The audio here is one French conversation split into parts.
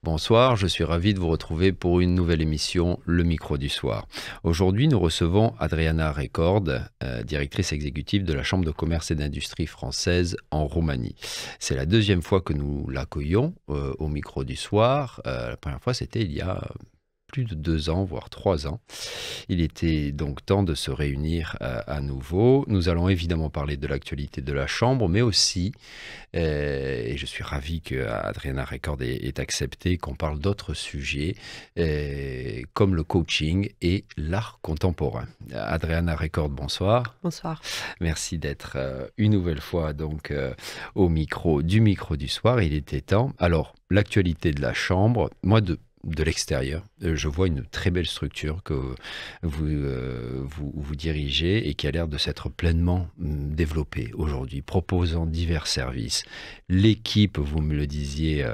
Bonsoir, je suis ravi de vous retrouver pour une nouvelle émission, Le Micro du Soir. Aujourd'hui, nous recevons Adriana Record, directrice exécutive de la Chambre de commerce et d'industrie française en Roumanie. C'est la deuxième fois que nous l'accueillons au Micro du Soir. La première fois, c'était il y a plus de 2 ans, voire 3 ans. Il était donc temps de se réunir à nouveau. Nous allons évidemment parler de l'actualité de la Chambre, mais aussi, et je suis ravi que Adriana Record ait accepté qu'on parle d'autres sujets, comme le coaching et l'art contemporain. Adriana Record, bonsoir. Bonsoir. Merci d'être une nouvelle fois donc au micro du soir. Il était temps. Alors, l'actualité de la Chambre, moi de l'extérieur, je vois une très belle structure que vous dirigez et qui a l'air de s'être pleinement développée aujourd'hui, proposant divers services. L'équipe, vous me le disiez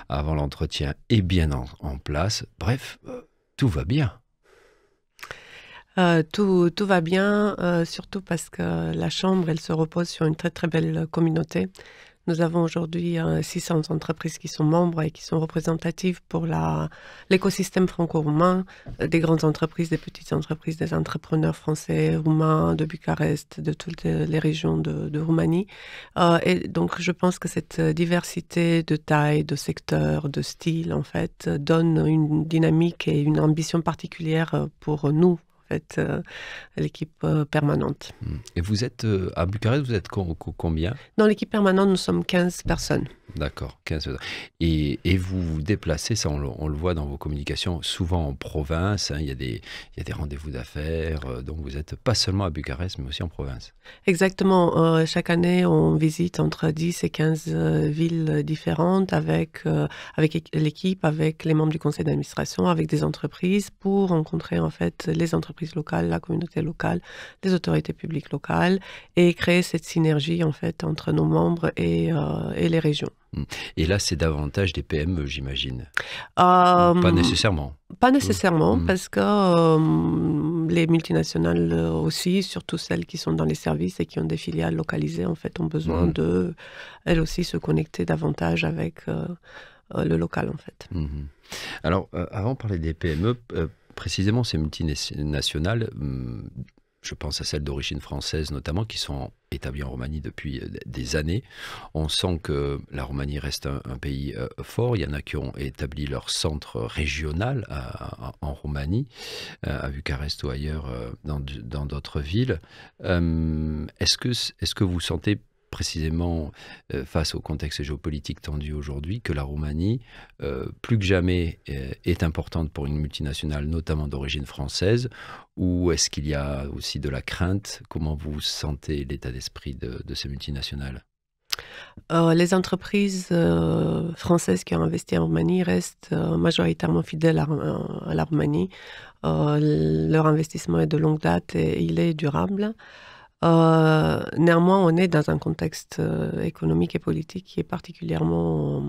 avant l'entretien, est bien en place. Bref, tout va bien. Tout va bien, surtout parce que la Chambre, elle se repose sur une très très belle communauté. Nous avons aujourd'hui 600 entreprises qui sont membres et qui sont représentatives pour l'écosystème franco-roumain, des grandes entreprises, des petites entreprises, des entrepreneurs français, roumains, de Bucarest, de toutes les régions de Roumanie. Et donc, je pense que cette diversité de taille, de secteur, de style, en fait, donne une dynamique et une ambition particulière pour nous. L'équipe permanente. Et vous êtes à Bucarest, vous êtes combien? Dans l'équipe permanente, nous sommes 15 personnes. D'accord, 15. Et vous vous déplacez, ça on le voit dans vos communications, souvent en province, hein, il y a des rendez-vous d'affaires, donc vous n'êtes pas seulement à Bucarest, mais aussi en province. Exactement. Chaque année, on visite entre 10 et 15 villes différentes avec l'équipe, avec les membres du conseil d'administration, avec des entreprises pour rencontrer en fait les entreprises locales, la communauté locale, les autorités publiques locales et créer cette synergie en fait entre nos membres et les régions. Et là, c'est davantage des PME, j'imagine. Pas Pas nécessairement. Pas nécessairement, parce que les multinationales aussi, surtout celles qui sont dans les services et qui ont des filiales localisées, en fait, ont besoin de, elles aussi, se connecter davantage avec le local, en fait. Alors, avant de parler des PME, précisément ces multinationales, je pense à celles d'origine française notamment, qui sont établies en Roumanie depuis des années. On sent que la Roumanie reste un pays fort. Il y en a qui ont établi leur centre régional en Roumanie, à Bucarest ou ailleurs, dans d'autres villes. Est-ce que vous sentez précisément face au contexte géopolitique tendu aujourd'hui, que la Roumanie, plus que jamais, est importante pour une multinationale, notamment d'origine française, ou est-ce qu'il y a aussi de la crainte? Comment vous sentez l'état d'esprit de ces multinationales? Les entreprises françaises qui ont investi en Roumanie restent majoritairement fidèles à la Roumanie. Leur investissement est de longue date et il est durable. Néanmoins, on est dans un contexte économique et politique qui est particulièrement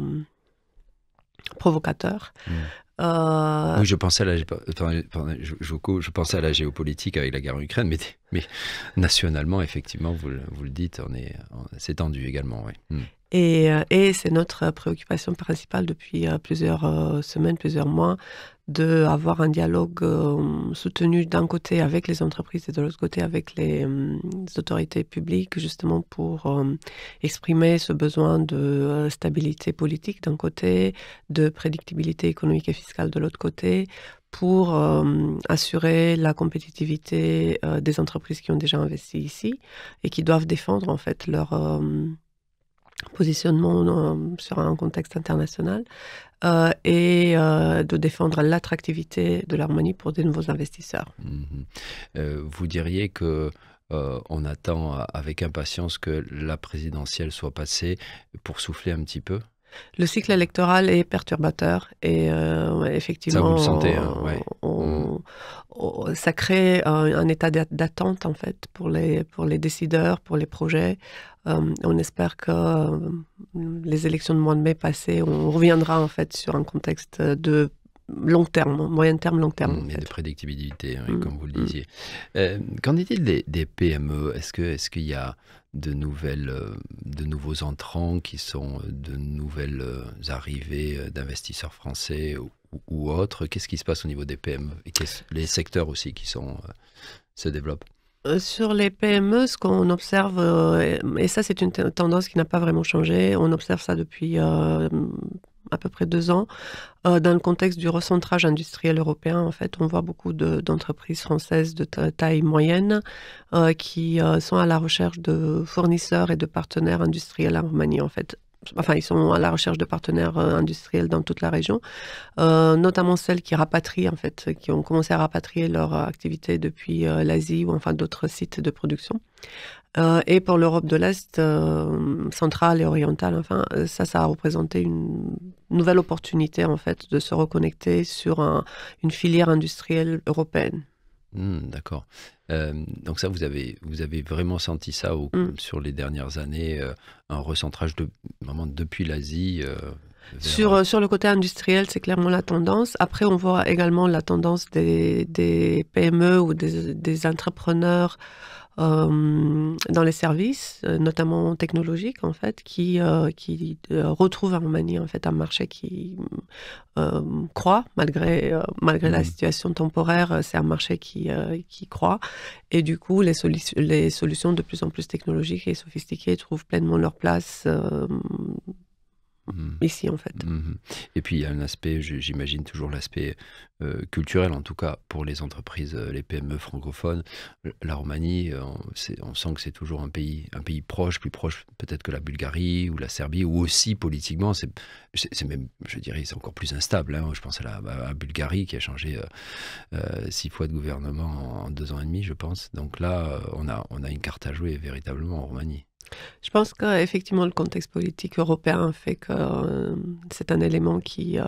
provocateur. Oui, je pensais je pensais à la géopolitique avec la guerre en Ukraine, mais nationalement, effectivement, vous le dites, c'est tendu également. Oui. Et c'est notre préoccupation principale depuis plusieurs semaines, plusieurs mois, d'avoir un dialogue soutenu d'un côté avec les entreprises et de l'autre côté avec les autorités publiques, justement pour exprimer ce besoin de stabilité politique d'un côté, de prédictibilité économique et fiscale de l'autre côté, pour assurer la compétitivité des entreprises qui ont déjà investi ici et qui doivent défendre en fait leur positionnement sur un contexte international et de défendre l'attractivité de la Roumanie pour des nouveaux investisseurs. Vous diriez que on attend avec impatience que la présidentielle soit passée pour souffler un petit peu? Le cycle électoral est perturbateur et effectivement, ça vous le sentez, hein, ouais. Ça crée un état d'attente en fait pour les décideurs, pour les projets. On espère que les élections de mois de mai passées, on reviendra en fait sur un contexte de long terme, moyen terme, long terme. En fait. De prédictibilité, oui, comme vous le disiez. Qu'en est-il des PME? Est-ce qu'il y a de nouveaux entrants, qui sont de nouvelles arrivées d'investisseurs français ou autres. Qu'est-ce qui se passe au niveau des PME et les secteurs aussi qui se développent? Sur les PME, ce qu'on observe, et ça c'est une tendance qui n'a pas vraiment changé, on observe ça depuis à peu près 2 ans, dans le contexte du recentrage industriel européen. En fait, on voit beaucoup d'entreprises françaises de taille moyenne qui sont à la recherche de fournisseurs et de partenaires industriels en Roumanie, en fait. Enfin, ils sont à la recherche de partenaires industriels dans toute la région, notamment celles qui rapatrient, en fait, qui ont commencé à rapatrier leur activité depuis l'Asie ou enfin d'autres sites de production. Et pour l'Europe de l'Est, centrale et orientale, enfin, ça a représenté une nouvelle opportunité, en fait, de se reconnecter sur une filière industrielle européenne. D'accord. Donc ça, vous avez vraiment senti ça sur les dernières années, un recentrage vraiment depuis l'Asie Sur le côté industriel, c'est clairement la tendance. Après, on voit également la tendance des PME ou des entrepreneurs dans les services, notamment technologiques, en fait, qui retrouvent en Roumanie, en fait, un marché qui croît, malgré la situation temporaire, c'est un marché qui croît. Et du coup, les solutions de plus en plus technologiques et sophistiquées trouvent pleinement leur place ici, en fait. Et puis il y a un aspect, j'imagine toujours l'aspect culturel, en tout cas pour les entreprises, les PME francophones. La Roumanie, on sent que c'est toujours un pays proche, plus proche peut-être que la Bulgarie ou la Serbie, ou aussi politiquement, c'est même, je dirais, c'est encore plus instable, hein. Je pense à la Bulgarie qui a changé 6 fois de gouvernement en 2 ans et demi, je pense. Donc là, on a une carte à jouer véritablement en Roumanie. Je pense qu'effectivement, le contexte politique européen fait que c'est un élément qui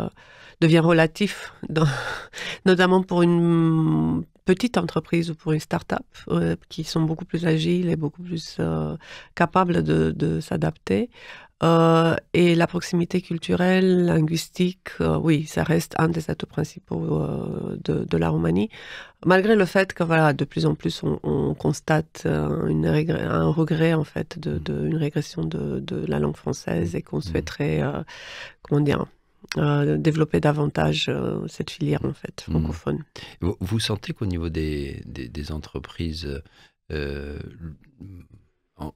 devient relatif, notamment pour une petite entreprise ou pour une start-up qui sont beaucoup plus agiles et beaucoup plus capables de s'adapter. Et la proximité culturelle, linguistique, oui, ça reste un des atouts principaux de la Roumanie, malgré le fait que voilà, de plus en plus on constate un regret en fait une régression de la langue française et qu'on souhaiterait comment dire développer davantage cette filière en fait francophone. Vous sentez qu'au niveau des entreprises,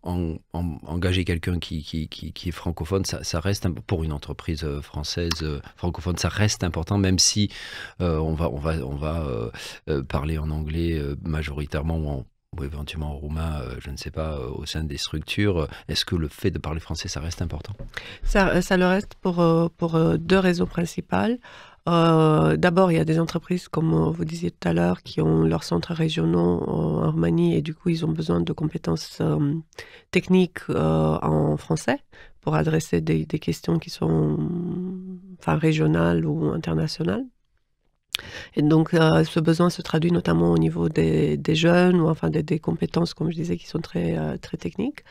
engager quelqu'un qui est francophone, ça reste pour une entreprise française francophone, ça reste important, même si on va parler en anglais majoritairement ou éventuellement en roumain, je ne sais pas, au sein des structures. Est-ce que le fait de parler français, ça reste important? Ça le reste pour 2 raisons principales. D'abord, il y a des entreprises, comme vous disiez tout à l'heure, qui ont leurs centres régionaux en Roumanie et du coup, ils ont besoin de compétences techniques en français pour adresser des questions qui sont enfin, régionales ou internationales. Et donc, ce besoin se traduit notamment au niveau des jeunes ou enfin des compétences, comme je disais, qui sont très, très techniques.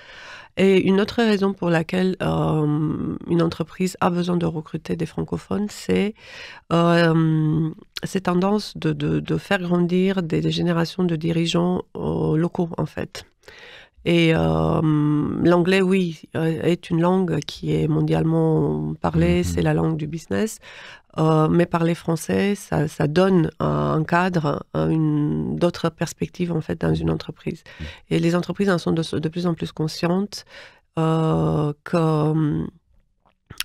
Et une autre raison pour laquelle une entreprise a besoin de recruter des francophones, c'est cette tendance de faire grandir des générations de dirigeants locaux, en fait. Et l'anglais, oui, est une langue qui est mondialement parlée, c'est la langue du business. Mais parler français, ça donne un cadre, d'autres perspectives en fait dans une entreprise. Et les entreprises en sont de plus en plus conscientes que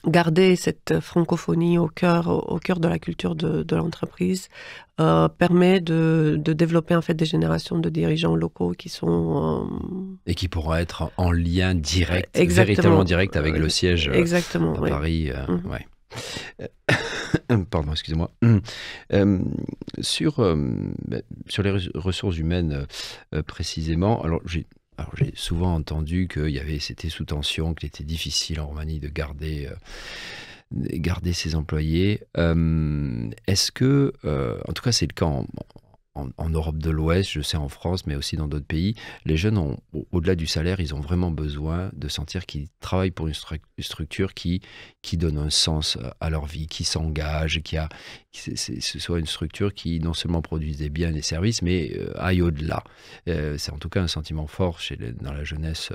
garder cette francophonie au cœur de la culture de l'entreprise permet de développer en fait des générations de dirigeants locaux qui sont et qui pourront être en lien direct, exactement, véritablement direct avec le siège exactement, à oui. Paris. Ouais. Pardon, excusez-moi. Sur les ressources humaines précisément, alors j'ai souvent entendu c'était sous tension, qu'il était difficile en Roumanie de garder ses employés. Est-ce que, en tout cas c'est le cas en Europe de l'Ouest, je sais en France, mais aussi dans d'autres pays, les jeunes, au-delà du salaire, ils ont vraiment besoin de sentir qu'ils travaillent pour une structure qui donne un sens à leur vie, qui s'engage, ce soit une structure qui non seulement produise des biens et des services, mais aille au-delà. C'est en tout cas un sentiment fort dans la jeunesse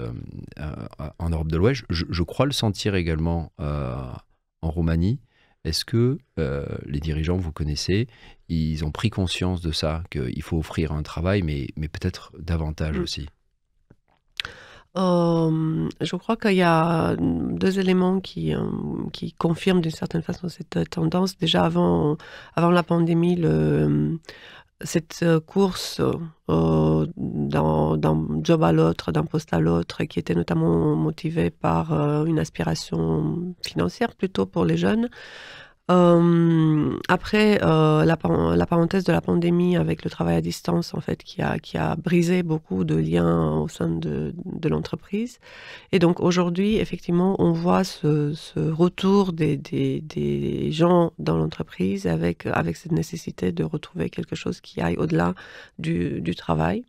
en Europe de l'Ouest. Je crois le sentir également en Roumanie. Est-ce que les dirigeants, vous connaissez, ils ont pris conscience de ça, qu'il faut offrir un travail, mais peut-être davantage aussi? Je crois qu'il y a deux éléments qui confirment d'une certaine façon cette tendance. Déjà, avant la pandémie, cette course d'un job à l'autre, d'un poste à l'autre, qui était notamment motivée par une aspiration financière plutôt pour les jeunes. Après la parenthèse de la pandémie avec le travail à distance, en fait, qui a brisé beaucoup de liens au sein de l'entreprise. Et donc aujourd'hui, effectivement, on voit ce retour des gens dans l'entreprise avec cette nécessité de retrouver quelque chose qui aille au-delà du travail.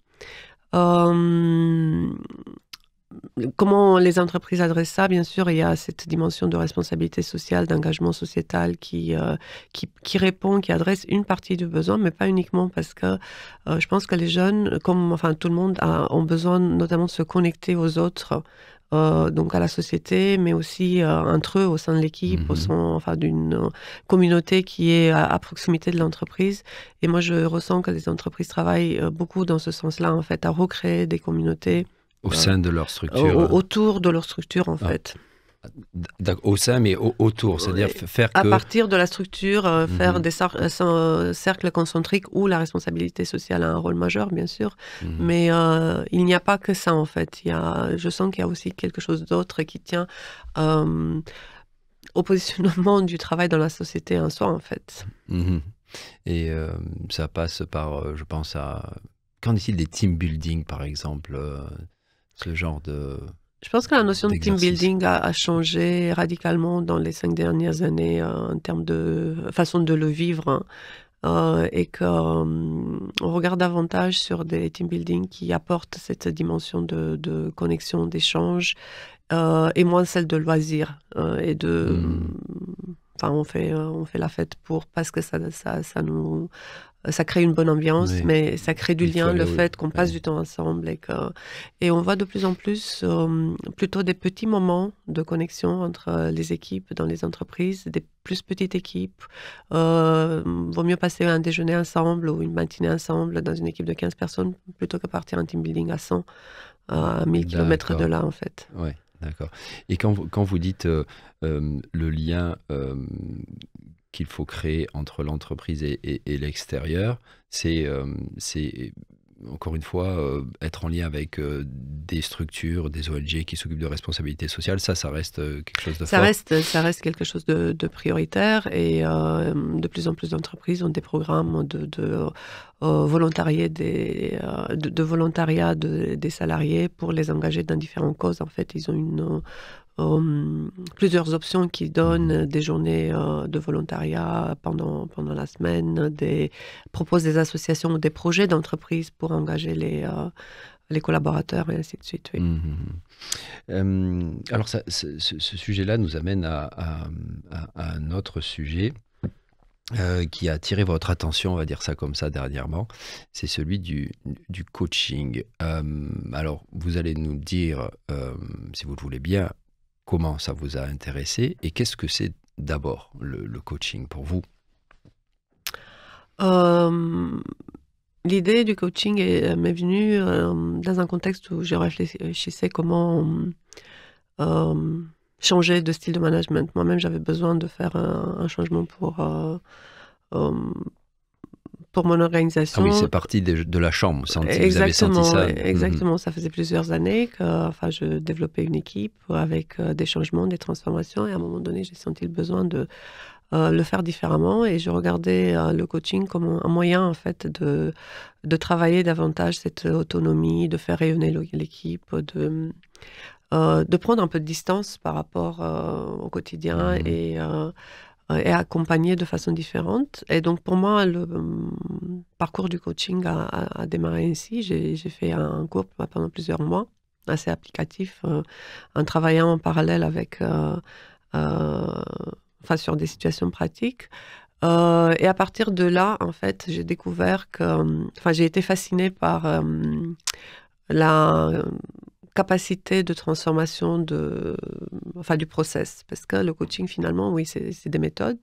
Comment les entreprises adressent ça? Bien sûr, il y a cette dimension de responsabilité sociale, d'engagement sociétal qui répond, qui adresse une partie du besoin, mais pas uniquement, parce que je pense que les jeunes, comme enfin tout le monde, ont besoin notamment de se connecter aux autres, donc à la société, mais aussi entre eux, au sein de l'équipe, au sein d'une communauté qui est à proximité de l'entreprise. Et moi, je ressens que les entreprises travaillent beaucoup dans ce sens-là, en fait, à recréer des communautés au sein de leur structure. Autour de leur structure, en fait. Au sein, mais autour, c'est-à-dire faire à partir de la structure, faire des cercles concentriques où la responsabilité sociale a un rôle majeur, bien sûr. Mais il n'y a pas que ça, en fait. Je sens qu'il y a aussi quelque chose d'autre qui tient au positionnement du travail dans la société en soi, en fait. Et ça passe par, je pense à... Qu'en est-il des team building, par exemple, ce genre de... Je pense que la notion de team building a changé radicalement dans les 5 dernières années en termes de façon de le vivre, et qu'on regarde davantage sur des team building qui apportent cette dimension de connexion, d'échange, et moins celle de loisir et de... Enfin, on fait la fête parce que ça crée une bonne ambiance, oui. Mais ça crée du lien, le fait qu'on passe du temps ensemble. Et on voit de plus en plus plutôt des petits moments de connexion entre les équipes dans les entreprises, des plus petites équipes. Vaut mieux passer un déjeuner ensemble ou une matinée ensemble dans une équipe de 15 personnes plutôt que partir en team building à 100, à 1000 km de là, en fait. Oui, d'accord. Et quand vous dites le lien... qu'il faut créer entre l'entreprise et l'extérieur, c'est encore une fois être en lien avec des structures, des ONG qui s'occupent de responsabilité sociale. Ça reste quelque chose de fort. Ça reste quelque chose de prioritaire, et de plus en plus d'entreprises ont des programmes de volontariat des salariés pour les engager dans différentes causes. En fait, ils ont plusieurs options qui donnent des journées de volontariat pendant la semaine, proposent des associations ou des projets d'entreprise pour engager les collaborateurs et ainsi de suite. Oui. Alors ce sujet-là nous amène à un autre sujet qui a attiré votre attention, on va dire ça comme ça dernièrement, c'est celui du coaching. Alors vous allez nous dire, si vous le voulez bien, comment ça vous a intéressé et qu'est-ce que c'est d'abord le coaching pour vous? L'idée du coaching m'est venue dans un contexte où je réfléchissais comment changer de style de management. Moi-même, j'avais besoin de faire un changement pour mon organisation. Ah oui, c'est parti de la chambre. Vous avez senti ça? Exactement. Ça faisait plusieurs années que je développais une équipe avec des changements, des transformations. Et à un moment donné, j'ai senti le besoin de le faire différemment. Et je regardais le coaching comme un moyen, en fait, de travailler davantage cette autonomie, de faire rayonner l'équipe, de prendre un peu de distance par rapport au quotidien et et accompagner de façon différente. Et donc, pour moi, le parcours du coaching a démarré ainsi. J'ai fait un cours pendant plusieurs mois, assez applicatif, en travaillant en parallèle avec, sur des situations pratiques. Et à partir de là, en fait, j'ai découvert que, j'ai été fascinée par la capacité de transformation du process. Parce que le coaching, finalement, oui, c'est des méthodes,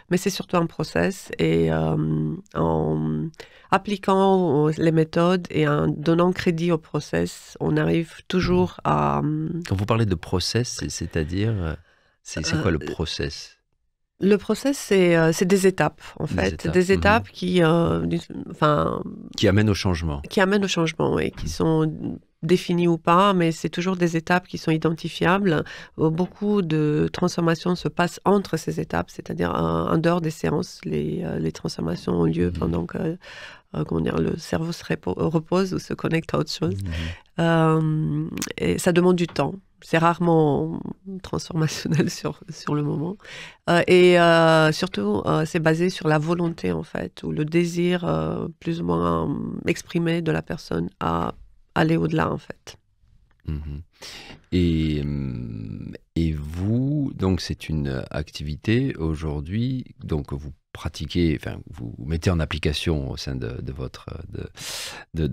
mais c'est surtout un process. Et en appliquant les méthodes et en donnant crédit au process, on arrive toujours à... Quand vous parlez de process, c'est-à-dire, c'est quoi le process? Le process, c'est des étapes, en fait. Des étapes qui amènent au changement. Qui amènent au changement, oui, qui sont définies ou pas, mais c'est toujours des étapes qui sont identifiables. Beaucoup de transformations se passent entre ces étapes, c'est-à-dire en dehors des séances. Les transformations ont lieu pendant que le cerveau se repose ou se connecte à autre chose. Et ça demande du temps. C'est rarement transformationnel sur le moment. Et surtout, c'est basé sur la volonté, en fait, ou le désir plus ou moins exprimé de la personne à aller au-delà, en fait. Et vous, donc c'est une activité aujourd'hui, donc vous pratiquez, vous mettez en application au sein de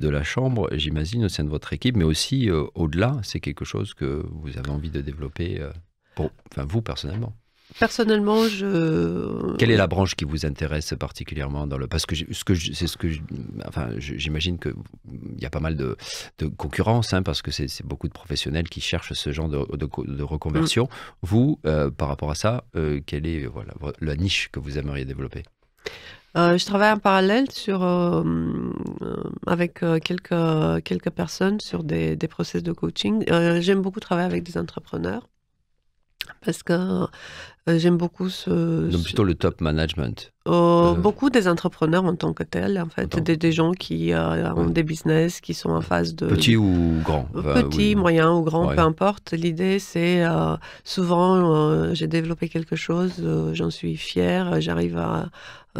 la chambre, j'imagine, au sein de votre équipe, mais aussi au-delà, c'est quelque chose que vous avez envie de développer, vous personnellement. Personnellement, Quelle est la branche qui vous intéresse particulièrement parce que j'imagine qu'il y a pas mal de concurrence, parce que c'est beaucoup de professionnels qui cherchent ce genre de reconversion. Vous, par rapport à ça, quelle est la niche que vous aimeriez développer? Je travaille en parallèle avec quelques personnes sur des process de coaching. J'aime beaucoup travailler avec des entrepreneurs. Parce que j'aime beaucoup Donc plutôt le top management. Beaucoup des entrepreneurs en tant que tels, en fait, des gens qui ont des business, qui sont en phase de... Petits ou grands. Petits, moyens ou grands, peu importe. L'idée, c'est souvent, j'ai développé quelque chose, j'en suis fière, j'arrive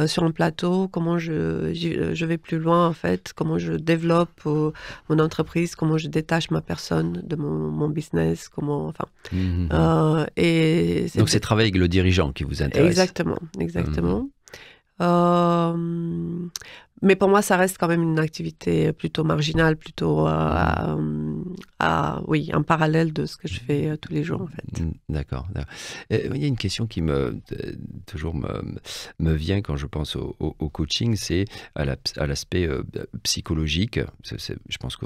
sur un plateau, comment je vais plus loin, en fait, comment je développe mon entreprise, comment je détache ma personne de mon business, comment... Donc c'est travailler avec le dirigeant qui vous intéresse. Exactement. Mais pour moi, ça reste quand même une activité plutôt marginale, plutôt en parallèle de ce que je fais tous les jours, en fait. D'accord. Il y a une question qui toujours me vient quand je pense au coaching, c'est à l'aspect psychologique. Je pense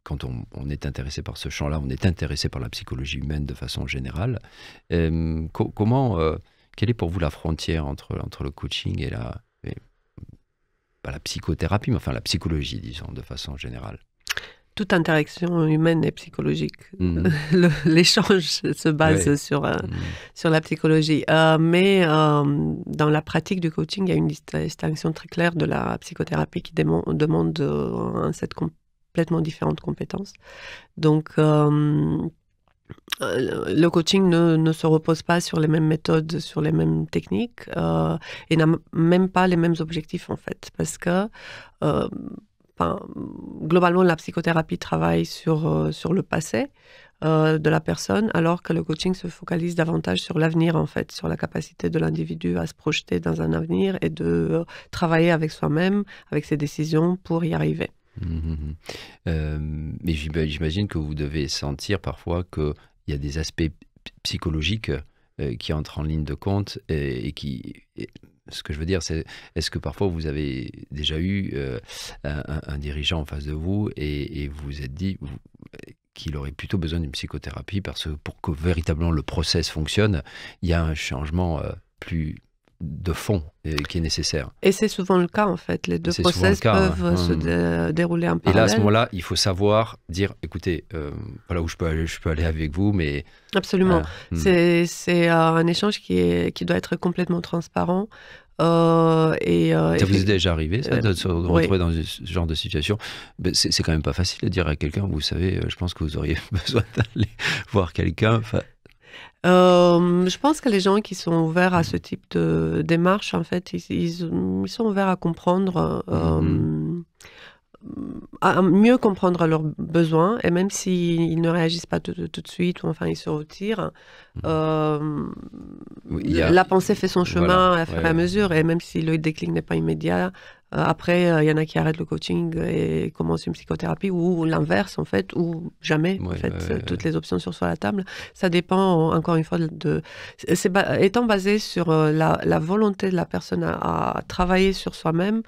quand on est intéressé par ce champ-là, on est intéressé par la psychologie humaine de façon générale. Quelle est pour vous la frontière entre le coaching et pas la psychothérapie, mais enfin la psychologie, disons, de façon générale? Toute interaction humaine est psychologique. L'échange se base sur la psychologie. Mais dans la pratique du coaching, il y a une distinction très claire de la psychothérapie qui demande un set complètement différentes compétences. Donc, le coaching ne se repose pas sur les mêmes méthodes, sur les mêmes techniques et n'a même pas les mêmes objectifs, en fait. Parce que, globalement, la psychothérapie travaille sur le passé de la personne, alors que le coaching se focalise davantage sur l'avenir, en fait, sur la capacité de l'individu à se projeter dans un avenir et de travailler avec soi-même, avec ses décisions pour y arriver. Mais j'imagine que vous devez sentir parfois qu'il y a des aspects psychologiques qui entrent en ligne de compte ce que je veux dire, c'est est-ce que parfois vous avez déjà eu un dirigeant en face de vous et vous vous êtes dit qu'il aurait plutôt besoin d'une psychothérapie parce que pour que véritablement le process fonctionne, il y a un changement plus de fond qui est nécessaire. Et c'est souvent le cas, en fait. Les deux process peuvent se dérouler en parallèle. Et là, à ce moment-là, il faut savoir dire, écoutez, voilà où je peux aller avec vous, mais... Absolument. C'est un échange qui doit être complètement transparent. Ça vous est déjà arrivé, ça, de se retrouver dans ce genre de situation? C'est quand même pas facile de dire à quelqu'un, vous savez, je pense que vous auriez besoin d'aller voir quelqu'un. Je pense que les gens qui sont ouverts à ce type de démarche, en fait, ils sont ouverts à comprendre, à mieux comprendre leurs besoins, et même s'ils ne réagissent pas tout de suite, ou enfin ils se retirent, Oui, la pensée fait son voilà, chemin à fur et à ouais. mesure, et même si le déclic n'est pas immédiat, après, il y en a qui arrêtent le coaching et commencent une psychothérapie, ou l'inverse, en fait, ou jamais, en Ouais, fait. ouais, Toutes les options sont sur la table. Ça dépend, encore une fois, étant basé sur la volonté de la personne à travailler sur soi-même.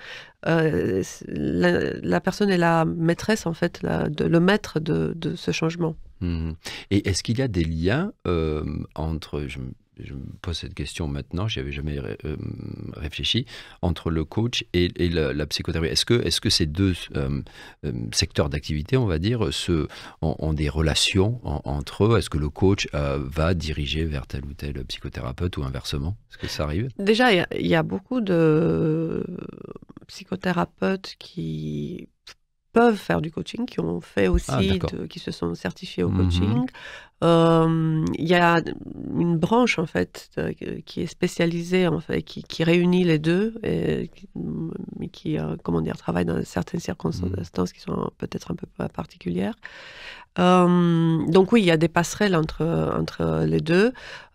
La personne est la maîtresse, en fait, le maître de ce changement. Mhm. Et est-ce qu'il y a des liens entre, je me pose cette question maintenant, j'y avais jamais réfléchi, entre le coach et la psychothérapie. Est-ce que ces deux secteurs d'activité, on va dire, ont des relations entre eux? Est-ce que le coach va diriger vers tel ou tel psychothérapeute, ou inversement? Est-ce que ça arrive? Déjà, il y a beaucoup de psychothérapeutes qui peuvent faire du coaching, qui ont fait Ah, aussi, d'accord. qui se sont certifiés au Mhm. coaching. Il y a une branche, en fait, qui est spécialisée, en fait, qui réunit les deux, et qui, comment dire, travaille dans certaines Mhm. circonstances qui sont peut-être un peu particulières. Donc oui, il y a des passerelles entre les deux.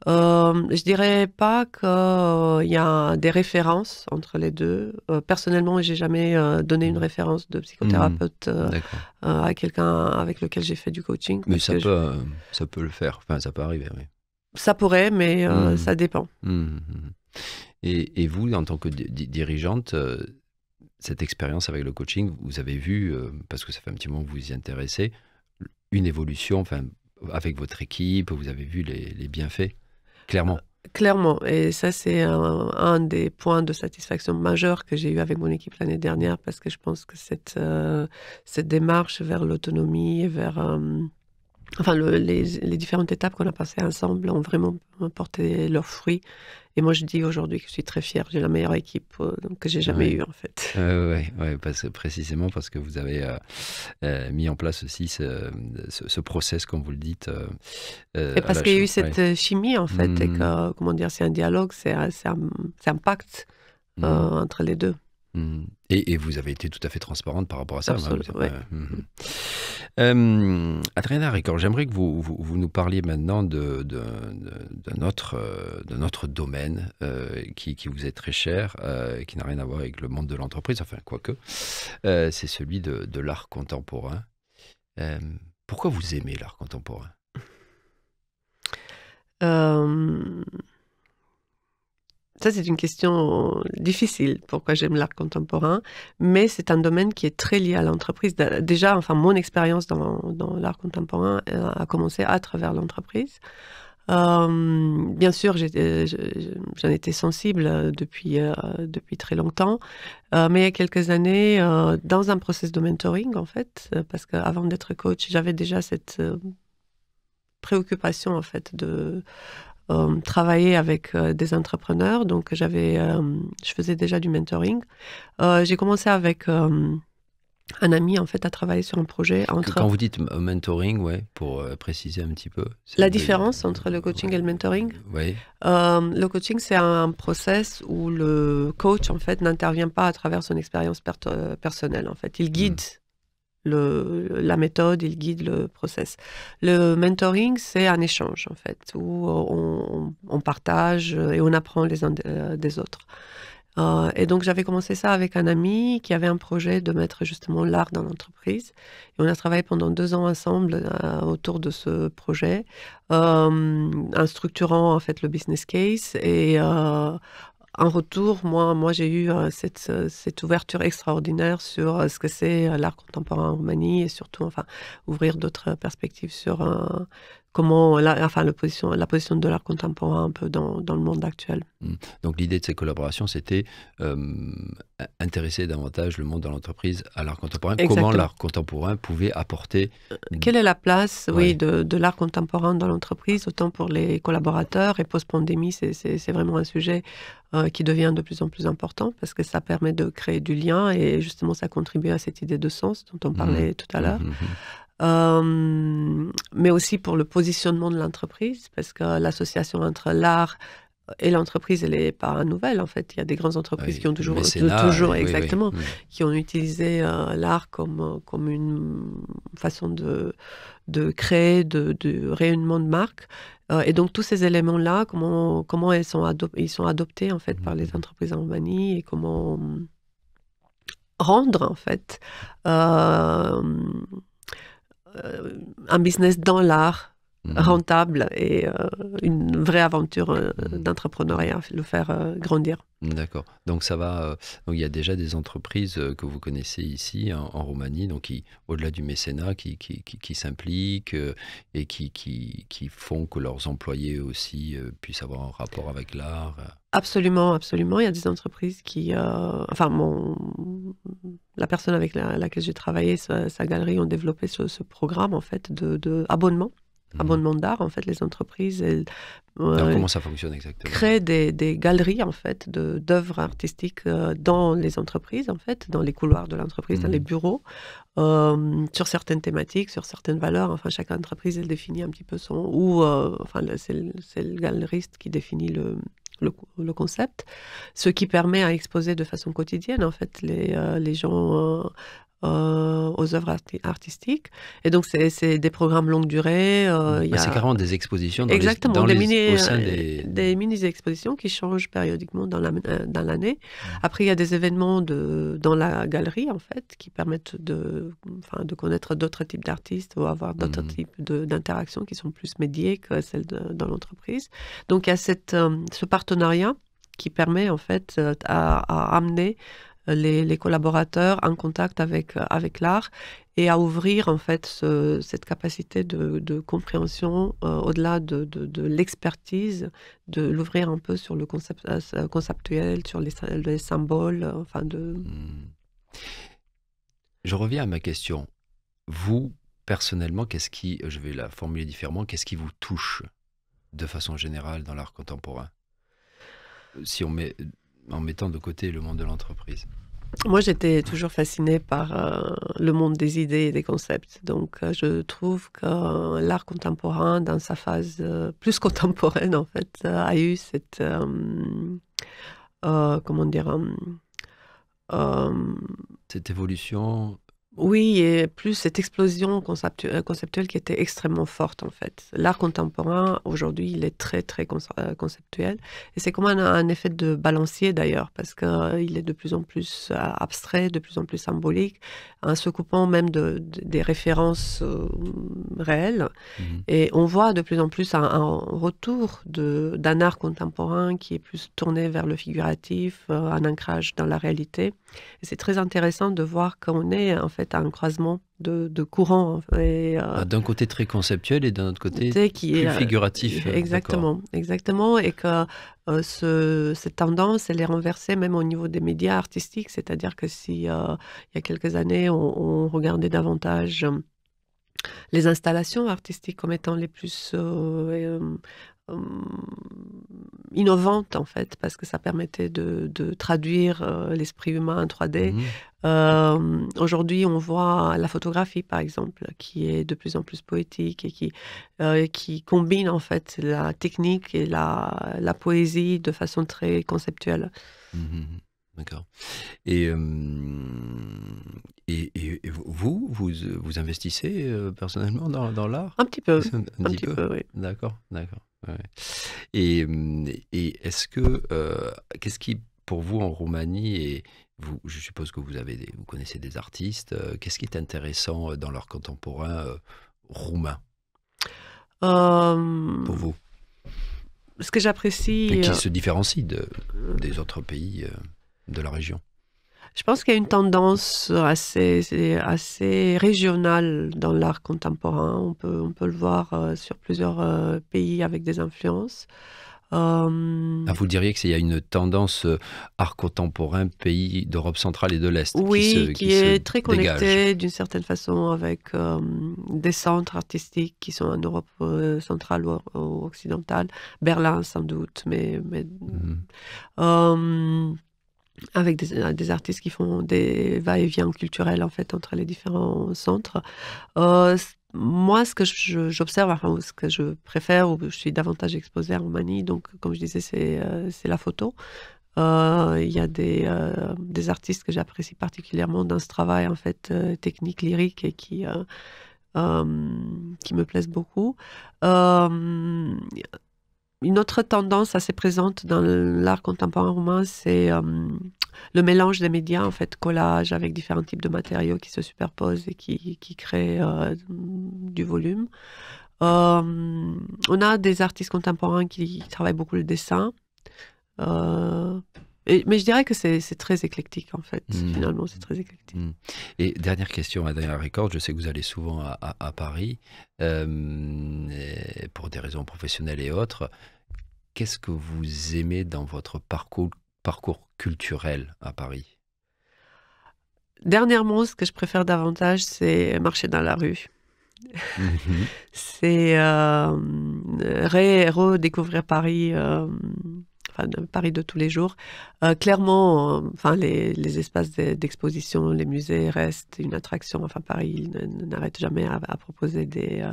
Je dirais pas qu'il y a des références entre les deux. Personnellement, j'ai jamais donné une Mhm. référence de Mhm. psychothérapeute D'accord. à quelqu'un avec lequel j'ai fait du coaching, Mais parce que ça peut le faire. Enfin, ça peut arriver, oui. ça pourrait, mais Mhm. ça dépend. Mhm. Mhm. Et vous, en tant que dirigeante, cette expérience avec le coaching, vous avez vu, parce que ça fait un petit moment que vous y intéressez, une évolution, enfin, avec votre équipe, vous avez vu les bienfaits, clairement. Clairement, et ça, c'est un des points de satisfaction majeurs que j'ai eu avec mon équipe l'année dernière, parce que je pense que cette démarche vers l'autonomie, et vers enfin, les différentes étapes qu'on a passées ensemble ont vraiment porté leurs fruits. Et moi, je dis aujourd'hui que je suis très fière. J'ai la meilleure équipe que j'ai jamais Ouais. eue, en fait. Ouais, précisément parce que vous avez mis en place aussi ce process, comme vous le dites, Et à parce la qu'il y a eu chambre. Ouais. cette chimie, en fait, et Mhm. que, comment dire, c'est un dialogue, c'est un pacte Mhm. entre les deux. Mhm. Et vous avez été tout à fait transparente par rapport à ça. Hein, Absolument, ouais. mhm. Adriana Ricor, j'aimerais que vous nous parliez maintenant de notre domaine qui vous est très cher, qui n'a rien à voir avec le monde de l'entreprise, enfin, quoique. C'est celui de l'art contemporain. Euh, Pourquoi vous aimez l'art contemporain? Euh, Ça, c'est une question difficile, pourquoi j'aime l'art contemporain, mais c'est un domaine qui est très lié à l'entreprise. Déjà, enfin, mon expérience dans l'art contemporain a commencé à travers l'entreprise. Bien sûr, j'en étais sensible depuis très longtemps, mais il y a quelques années, dans un process de mentoring, en fait, parce qu'avant d'être coach, j'avais déjà cette préoccupation, en fait, de travailler avec des entrepreneurs. Donc, je faisais déjà du mentoring. J'ai commencé avec un ami, en fait, à travailler sur un projet Quand entre vous dites mentoring, ouais, pour préciser un petit peu, la différence entre le coaching et le mentoring. ouais. Le coaching, c'est un process où le coach, en fait, n'intervient pas à travers son expérience personnelle. En fait, il Hmm. guide la méthode, il guide le process. Le mentoring, c'est un échange, en fait, où on partage et on apprend les uns des autres. Et donc, j'avais commencé ça avec un ami qui avait un projet de mettre justement l'art dans l'entreprise. Et on a travaillé pendant 2 ans ensemble autour de ce projet, en structurant en fait le business case. Et en retour, moi j'ai eu cette ouverture extraordinaire sur ce que c'est l'art contemporain en Roumanie, et surtout, enfin, ouvrir d'autres perspectives sur comment, enfin, la position de l'art contemporain un peu dans le monde actuel. Mm. Donc l'idée de ces collaborations, c'était euh, intéresser davantage le monde de l'entreprise à l'art contemporain. Comment Exactement. l'art contemporain pouvait apporter... Quelle est la place, oui, Ouais. de l'art contemporain dans l'entreprise, autant pour les collaborateurs, et post-pandémie, c'est vraiment un sujet qui devient de plus en plus important, parce que ça permet de créer du lien, et justement ça contribue à cette idée de sens dont on Mhm. parlait tout à Mhm. l'heure. Mhm. mais aussi pour le positionnement de l'entreprise, parce que l'association entre l'art et l'entreprise, elle n'est pas nouvelle, en fait. Il y a des grandes entreprises Oui, qui ont le toujours, mécénat, oui, oui. exactement, qui ont utilisé l'art comme une façon de créer, de rayonnement de marque. Et donc, tous ces éléments-là, comment ils sont adoptés, en fait, par les entreprises en Roumanie et comment rendre, en fait, un business dans l'art rentable et une vraie aventure d'entrepreneuriat, le faire grandir. D'accord. Donc ça va. Donc il y a déjà des entreprises que vous connaissez ici en Roumanie, donc qui, au-delà du mécénat, qui s'impliquent et qui font que leurs employés aussi puissent avoir un rapport avec l'art. Absolument, absolument. Il y a des entreprises qui, enfin, la personne avec laquelle j'ai travaillé, sa galerie, ont développé ce programme en fait de abonnement. Abonnement d'art, en fait, les entreprises, elles Alors comment ça fonctionne exactement? créent des galeries, en fait, d'œuvres artistiques dans les entreprises, en fait, dans les couloirs de l'entreprise, dans les bureaux, sur certaines thématiques, sur certaines valeurs. Enfin, chaque entreprise, elle définit un petit peu enfin, c'est le galeriste qui définit le concept, ce qui permet à exposer de façon quotidienne, en fait, les gens aux œuvres artistiques. Et donc, c'est des programmes longue durée. Il y C'est a carrément des expositions exactement au sein des... des mini-expositions qui changent périodiquement dans l'année. Après, il y a des événements dans la galerie, en fait, qui permettent de connaître d'autres types d'artistes ou avoir d'autres types d'interactions qui sont plus médiées que celles dans l'entreprise. Donc, il y a ce partenariat qui permet, en fait, à amener les collaborateurs en contact avec l'art et à ouvrir en fait cette capacité de compréhension au-delà de l'expertise, de l'ouvrir un peu sur le conceptuel, sur les symboles, enfin Je reviens à ma question. Vous, personnellement, je vais la formuler différemment, qu'est-ce qui vous touche de façon générale dans l'art contemporain? Si on met, en mettant de côté le monde de l'entreprise. Moi, j'étais toujours fascinée par le monde des idées et des concepts. Donc, je trouve que l'art contemporain, dans sa phase plus contemporaine, en fait, a eu cette, comment dire, Cette évolution, oui, et plus cette explosion conceptuelle qui était extrêmement forte, en fait. L'art contemporain, aujourd'hui, il est très, très conceptuel. Et c'est comme un effet de balancier, d'ailleurs, parce qu'il est de plus en plus abstrait, de plus en plus symbolique, en se coupant même des références réelles. Et on voit de plus en plus un retour d'un art contemporain qui est plus tourné vers le figuratif, un ancrage dans la réalité. Et c'est très intéressant de voir qu'on est en fait à un croisement de courants. d'un côté très conceptuel et d'un autre côté plus figuratif. Exactement, exactement. Et que cette tendance, elle est renversée même au niveau des médias artistiques. C'est-à-dire que si il y a quelques années, on regardait davantage les installations artistiques comme étant les plus innovantes, en fait, parce que ça permettait de traduire l'esprit humain en 3D. Aujourd'hui, on voit la photographie, par exemple, qui est de plus en plus poétique et qui combine, en fait, la technique et la poésie de façon très conceptuelle. D'accord. Et vous investissez personnellement dans l'art? Un petit peu. Un petit peu, oui. D'accord, d'accord. Ouais. Et est-ce que, qu'est-ce qui, pour vous, en Roumanie, et je suppose que vous connaissez des artistes, qu'est-ce qui est intéressant dans l'art contemporain roumain pour vous? Ce que j'apprécie... Et qui se différencie des autres pays de la région? Je pense qu'il y a une tendance assez régionale dans l'art contemporain. On peut le voir sur plusieurs pays avec des influences. Vous diriez qu'il y a une tendance art contemporain pays d'Europe centrale et de l'Est Oui, qui est très dégage. connecté d'une certaine façon avec des centres artistiques qui sont en Europe centrale ou occidentale. Berlin sans doute, mais avec des artistes qui font des va-et-vient culturels en fait entre les différents centres. Moi, ce que j'observe, enfin, ou ce que je préfère, ou je suis davantage exposée à Roumanie, donc comme je disais, c'est la photo. Il y a des artistes que j'apprécie particulièrement dans ce travail en fait technique, lyrique et qui me plaisent beaucoup. Euh, une autre tendance assez présente dans l'art contemporain roumain, c'est le mélange des médias, en fait, collage avec différents types de matériaux qui se superposent et qui créent du volume. On a des artistes contemporains qui travaillent beaucoup le dessin. Euh, mais je dirais que c'est très éclectique, en fait. Finalement, c'est très éclectique. Et dernière question, Adrien Record, je sais que vous allez souvent à Paris pour des raisons professionnelles et autres. Qu'est-ce que vous aimez dans votre parcours culturel à Paris? Dernièrement, ce que je préfère davantage, c'est marcher dans la rue. C'est redécouvrir Paris, Paris de tous les jours. Clairement, enfin, les espaces d'exposition, les musées restent une attraction. Enfin, Paris n'arrête jamais à proposer des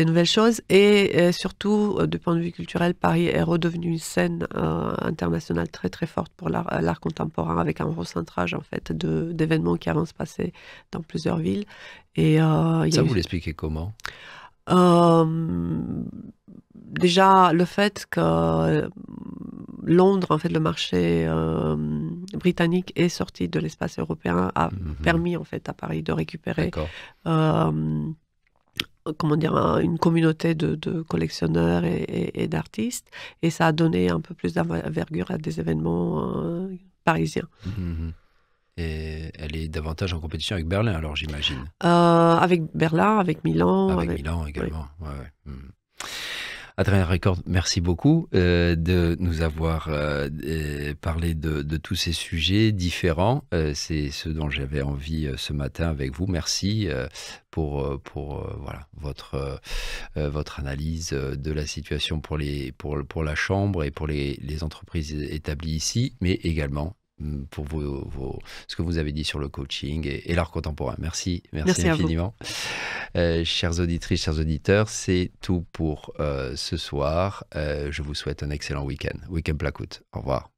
nouvelles choses. Et surtout, du point de vue culturel, Paris est redevenu une scène internationale très très forte pour l'art contemporain, avec un recentrage en fait d'événements qui vont se passer dans plusieurs villes. Et ça, vous l'expliquez comment? Déjà, le fait que Londres, en fait, le marché britannique est sorti de l'espace européen a permis, en fait, à Paris de récupérer, comment dire, une communauté de collectionneurs et d'artistes. Et ça a donné un peu plus d'envergure à des événements parisiens. Et elle est davantage en compétition avec Berlin, alors j'imagine. Avec Berlin, avec Milan. Avec Milan également, oui. Ouais. Adrien Record, merci beaucoup de nous avoir parlé de tous ces sujets différents. C'est ce dont j'avais envie ce matin avec vous. Merci pour voilà, votre analyse de la situation pour la Chambre et pour les entreprises établies ici, mais également pour ce que vous avez dit sur le coaching et l'art contemporain. Merci infiniment. Chères auditrices, chers auditeurs, c'est tout pour ce soir. Je vous souhaite un excellent week-end. Week-end Placoute. Au revoir.